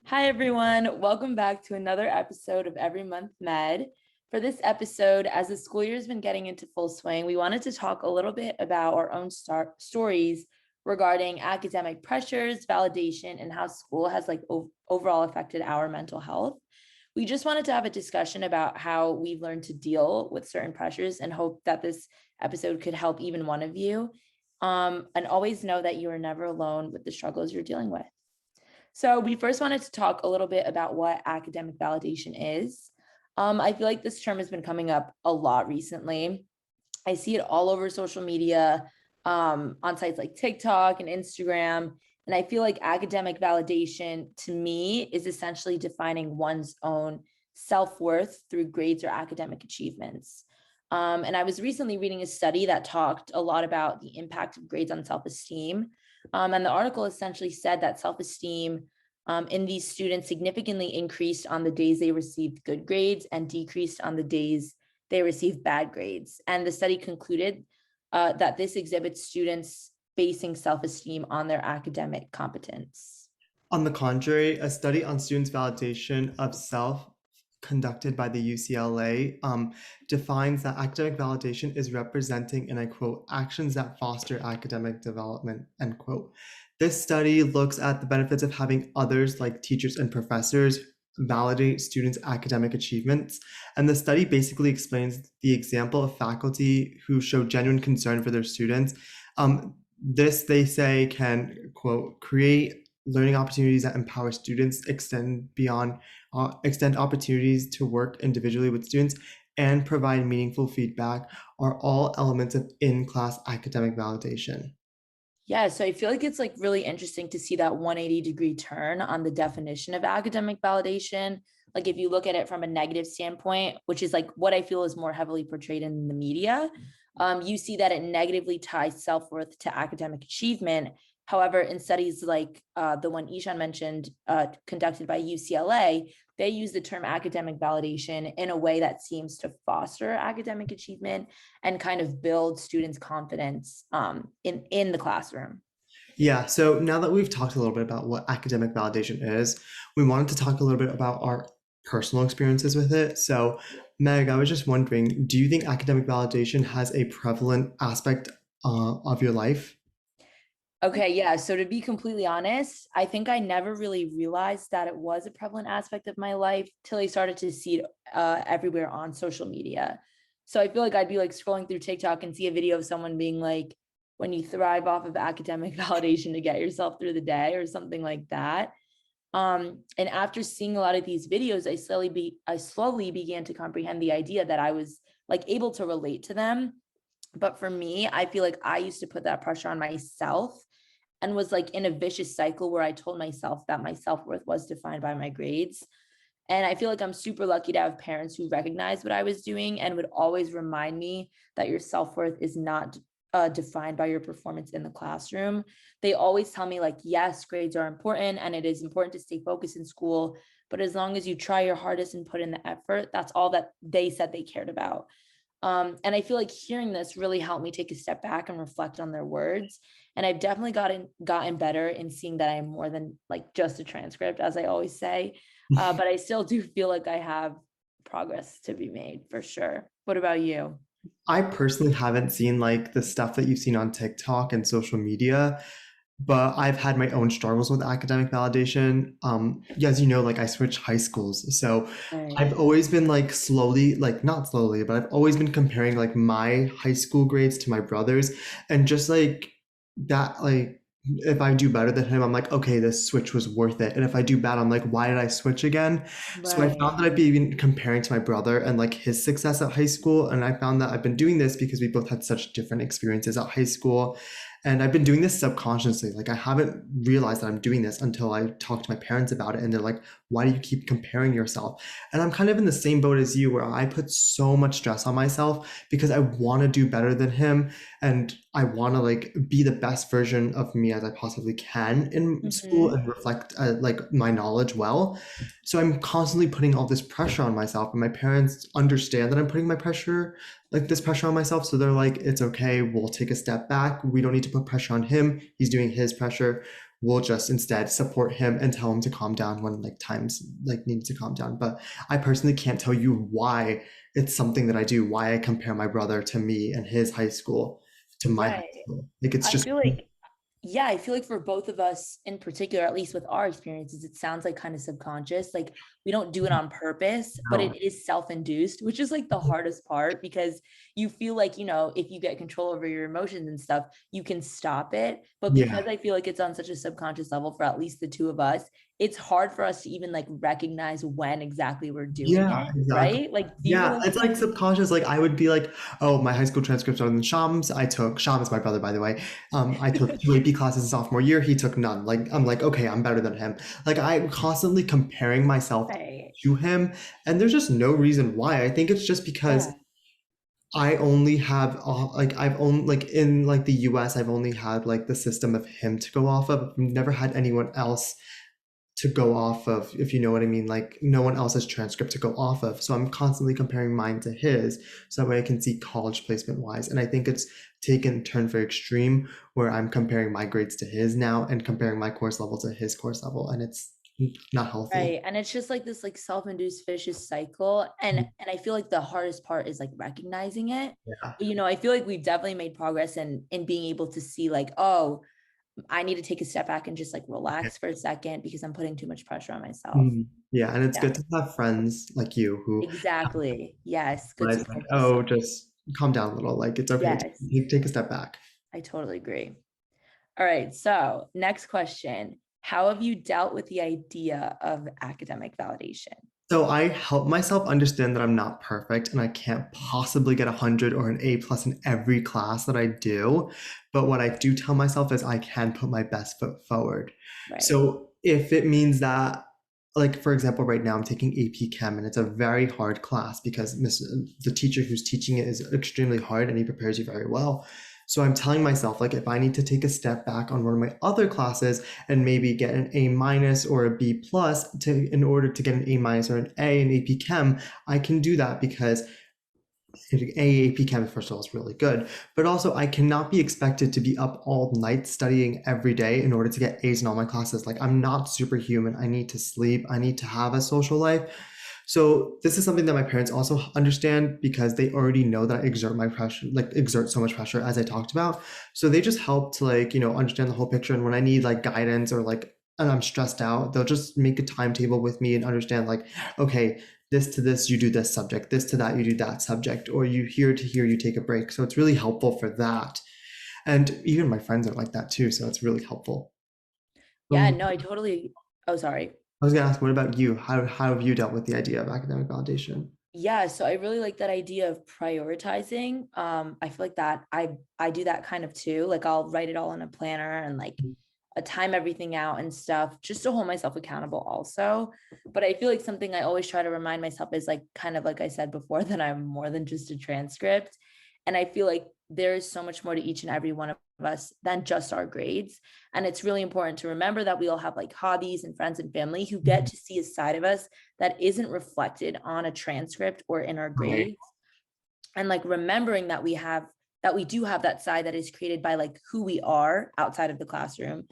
Hi, everyone. Welcome back to another episode of Every Month Med. For this episode, as the school year has been getting into full swing, we wanted to talk a little bit about our own stories regarding academic pressures, validation, and how school has overall affected our mental health. We just wanted to have a discussion about how we've learned to deal with certain pressures and hope that this episode could help even one of you. And always know that you are never alone with the struggles you're dealing with. So we first wanted to talk a little bit about what academic validation is. I feel like this term has been coming up a lot recently. I see it all over social media, on sites like TikTok and Instagram. And I feel like academic validation to me is essentially defining one's own self-worth through grades or academic achievements. And I was recently reading a study that talked a lot about the impact of grades on self-esteem. And the article essentially said that self-esteem in these students significantly increased on the days they received good grades and decreased on the days they received bad grades. And the study concluded that this exhibits students basing self-esteem on their academic competence. On the contrary, a study on students' validation of self conducted by the UCLA defines that academic validation is representing, and I quote, actions that foster academic development, end quote. This study looks at the benefits of having others like teachers and professors validate students' academic achievements. And the study basically explains the example of faculty who show genuine concern for their students. This, they say, can, quote, create learning opportunities that empower students, extend opportunities to work individually with students, and provide meaningful feedback are all elements of in-class academic validation. Yeah, so I feel like it's like really interesting to see that 180-degree turn on the definition of academic validation. Like if you look at it from a negative standpoint, which is like what I feel is more heavily portrayed in the media, you see that it negatively ties self-worth to academic achievement. However, in studies like the one Ishan mentioned, conducted by UCLA, they use the term academic validation in a way that seems to foster academic achievement and kind of build students' confidence in the classroom. Yeah, so now that we've talked a little bit about what academic validation is, we wanted to talk a little bit about our personal experiences with it. So, Meg, I was just wondering, do you think academic validation has a prevalent aspect of your life? Okay, yeah. So to be completely honest, I think I never really realized that it was a prevalent aspect of my life till I started to see it everywhere on social media. So I feel like I'd be like scrolling through TikTok and see a video of someone being like, when you thrive off of academic validation to get yourself through the day or something like that. And after seeing a lot of these videos, I slowly began to comprehend the idea that I was like able to relate to them. But for me, I feel like I used to put that pressure on myself and was like in a vicious cycle where I told myself that my self-worth was defined by my grades. And I feel like I'm super lucky to have parents who recognized what I was doing and would always remind me that your self-worth is not defined by your performance in the classroom. They always tell me like, yes, grades are important and it is important to stay focused in school, but as long as you try your hardest and put in the effort, that's all that they said they cared about. And I feel like hearing this really helped me take a step back and reflect on their words. And I've definitely gotten better in seeing that I'm more than like just a transcript, as I always say. But I still do feel like I have progress to be made for sure. What about you? I personally haven't seen like the stuff that you've seen on TikTok and social media, but I've had my own struggles with academic validation. Yeah, as you know, like I switched high schools. So Right. I've always been like slowly, like not slowly, but I've always been comparing like my high school grades to my brother's. And just like that, like if I do better than him, I'm like, okay, this switch was worth it. And if I do bad, I'm like, why did I switch again? So I Right. found that I've been comparing to my brother and like his success at high school. And I found that I've been doing this because we both had such different experiences at high school. And I've been doing this subconsciously. Like I haven't realized that I'm doing this until I talk to my parents about it. And they're like, why do you keep comparing yourself? And I'm kind of in the same boat as you, where I put so much stress on myself because I want to do better than him. And I want to like be the best version of me as I possibly can in school Mm-hmm. and reflect like my knowledge well. So I'm constantly putting all this pressure on myself, and my parents understand that I'm putting this pressure on myself. So they're like, it's okay. We'll take a step back. We don't need to put pressure on him. He's doing his pressure. we'll just instead support him and tell him to calm down when like times like needs to calm down. But I personally can't tell you why it's something that I do, why I compare my brother to me and his high school to my high Right. school. Like it's I just feel like, yeah, I feel like for both of us in particular, at least with our experiences, it sounds like kind of subconscious. Like we don't do it on purpose, but no. it is self-induced, which is like the hardest part because you feel like, if you get control over your emotions and stuff, you can stop it. But because Yeah. I feel like it's on such a subconscious level for at least the two of us, it's hard for us to even like recognize when exactly we're doing Yeah, it, exactly. right? Like, do you Yeah, relate it's to that? like subconscious. Like I would be like, oh, my high school transcript's better than Sham's. Sham is my brother, by the way. I took two AP classes in sophomore year. He took none. Like I'm like, okay, I'm better than him. Like I'm constantly comparing myself Right. to him, and there's just no reason why. I think it's just because Yeah. I only have like I've only like in like the US, I've only had like the system of him to go off of. I've never had anyone else to go off of, if you know what I mean, like no one else's transcript to go off of. So I'm constantly comparing mine to his so that way I can see college placement wise. And I think it's taken a turn very extreme where I'm comparing my grades to his now and comparing my course level to his course level. And it's not healthy. Right. And it's just like this like self-induced vicious cycle. And I feel like the hardest part is like recognizing it. Yeah. But, I feel like we've definitely made progress in being able to see like, oh, I need to take a step back and just like Yeah. relax for a second because I'm putting too much pressure on myself. Mhm. Yeah, and it's Yeah, good to have friends like you who exactly. Yes. Good realize like, support oh, system. just calm down a little. Like it's okay to Yes, take a step back. I totally agree. All right. So next question. How have you dealt with the idea of academic validation? So I help myself understand that I'm not perfect and I can't possibly get 100 or an A plus in every class that I do. But what I do tell myself is I can put my best foot forward. Right. So if it means that, like for example, right now I'm taking AP Chem and it's a very hard class because the teacher who's teaching it is extremely hard and he prepares you very well. So I'm telling myself like if I need to take a step back on one of my other classes and maybe get an A minus or a B plus to in order to get an A minus or an A in AP Chem, I can do that because AP Chem first of all is really good, but also I cannot be expected to be up all night studying every day in order to get A's in all my classes. Like I'm not superhuman. I need to sleep. I need to have a social life. So this is something that my parents also understand because they already know that I exert my pressure, like exert so much pressure as I talked about. So they just help to like, understand the whole picture. And when I need like guidance or like, and I'm stressed out, they'll just make a timetable with me and understand like, okay, this to this, you do this subject, this to that, you do that subject, or you here to here, you take a break. So it's really helpful for that. And even my friends are like that too. So it's really helpful. Yeah, no, I totally. Oh, sorry. I was gonna ask, what about you? How have you dealt with the idea of academic validation? Yeah, so I really like that idea of prioritizing. I feel like that I do that kind of too. Like I'll write it all in a planner and like time everything out and stuff just to hold myself accountable also. But I feel like something I always try to remind myself is like kind of like I said before that I'm more than just a transcript. And I feel like there is so much more to each and every one of us than just our grades. And it's really important to remember that we all have like hobbies and friends and family who get to see a side of us that isn't reflected on a transcript or in our Right. grades. And like remembering that we do have that side that is created by like who we are outside of the classroom,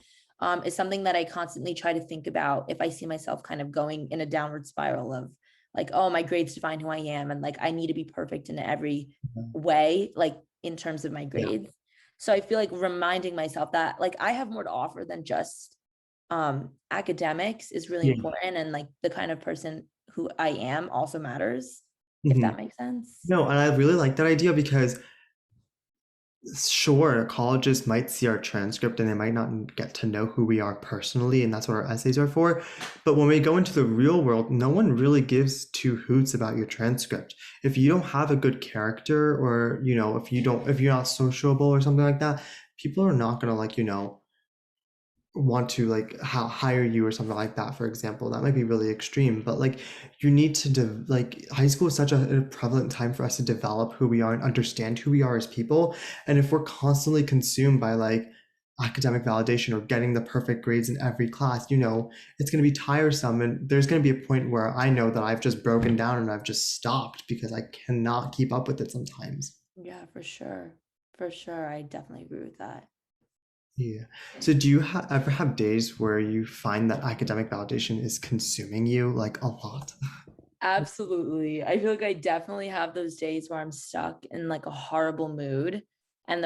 is something that I constantly try to think about if I see myself kind of going in a downward spiral of like, oh, my grades define who I am. And like, I need to be perfect in every way, like in terms of my Yeah. grades. So I feel like reminding myself that like I have more to offer than just academics is really Yeah. important. And like the kind of person who I am also matters, if Mhm. that makes sense. No, and I really like that idea because sure, colleges might see our transcript and they might not get to know who we are personally, and that's what our essays are for. But when we go into the real world, no one really gives two hoots about your transcript. If you don't have a good character or, if you're not sociable or something like that, people are not gonna like, want to like hire you or something like that, for example. That might be really extreme, but like you need to like high school is such a prevalent time for us to develop who we are and understand who we are as people. And if we're constantly consumed by like academic validation or getting the perfect grades in every class, it's going to be tiresome, and there's going to be a point where I know that I've just broken down and I've just stopped because I cannot keep up with it sometimes. Yeah, for sure. For sure. I definitely agree with that. Yeah. So do you ever have days where you find that academic validation is consuming you like a lot? Absolutely. I feel like I definitely have those days where I'm stuck in like a horrible mood and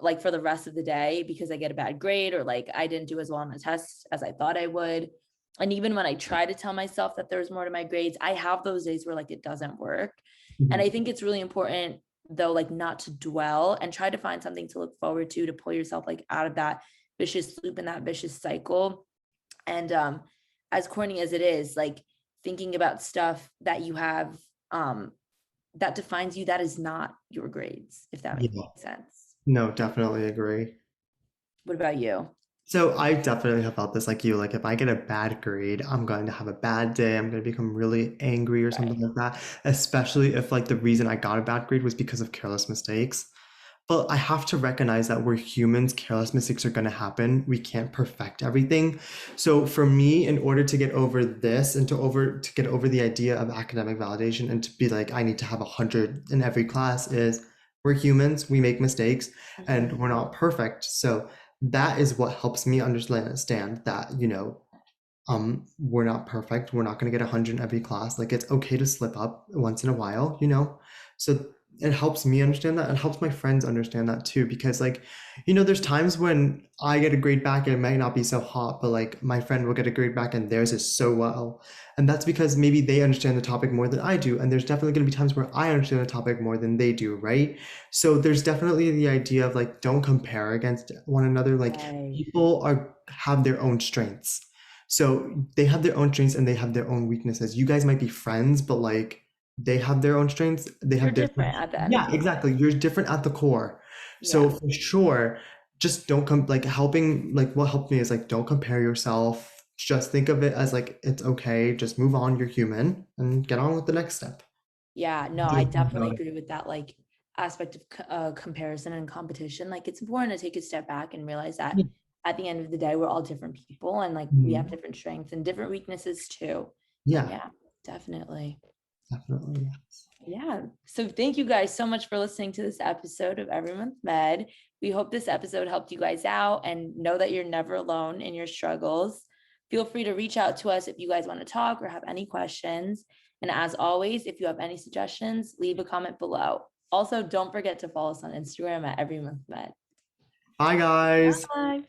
like for the rest of the day because I get a bad grade or like I didn't do as well on a test as I thought I would. And even when I try to tell myself that there's more to my grades, I have those days where like it doesn't work. And I Mhm. think it's really important though, like not to dwell and try to find something to look forward to pull yourself like out of that vicious loop and that vicious cycle. And as corny as it is, like thinking about stuff that you have um that defines you, that is not your grades, if that makes Yeah. sense. No, definitely agree. What about you? So I definitely have felt this like you. Like if I get a bad grade, I'm going to have a bad day. I'm going to become really angry or something Right. like that. Especially if like the reason I got a bad grade was because of careless mistakes. But I have to recognize that we're humans. Careless mistakes are going to happen. We can't perfect everything. So for me, in order to get over this and to get over the idea of academic validation and to be like I need to have 100 in every class is we're humans. We make mistakes and Mhm. we're not perfect. So that is what helps me understand that we're not perfect. We're not going to get 100 in every class. Like it's okay to slip up once in a while. So it helps me understand that. It helps my friends understand that too, because there's times when I get a grade back and it might not be so hot, but like my friend will get a grade back and theirs is so well. And that's because maybe they understand the topic more than I do. And there's definitely going to be times where I understand the topic more than they do, right? So there's definitely the idea of like, don't compare against one another. Like Right. people have their own strengths, so they have their own strengths and they have their own weaknesses. You guys might be friends, but like they have their own strengths. They You're have their different at the end of yeah, the exactly. You're different at the core. So yeah. for sure, just don't come like helping like what helped me is like don't compare yourself. Just think of it as like it's okay. Just move on. You're human and get on with the next step. Yeah, no, I Don't think definitely about it. agree with that like aspect of comparison and competition. Like it's important to take a step back and realize that Yeah. at the end of the day, we're all different people and like we have Mhm. different strengths and different weaknesses too. Yeah, Yeah, definitely. definitely. Yes. Yeah. So thank you guys so much for listening to this episode of Every Month Med. We hope this episode helped you guys out and know that you're never alone in your struggles. Feel free to reach out to us if you guys want to talk or have any questions. And as always, if you have any suggestions, leave a comment below. Also, don't forget to follow us on Instagram at Every Month Med. Bye, guys. Bye.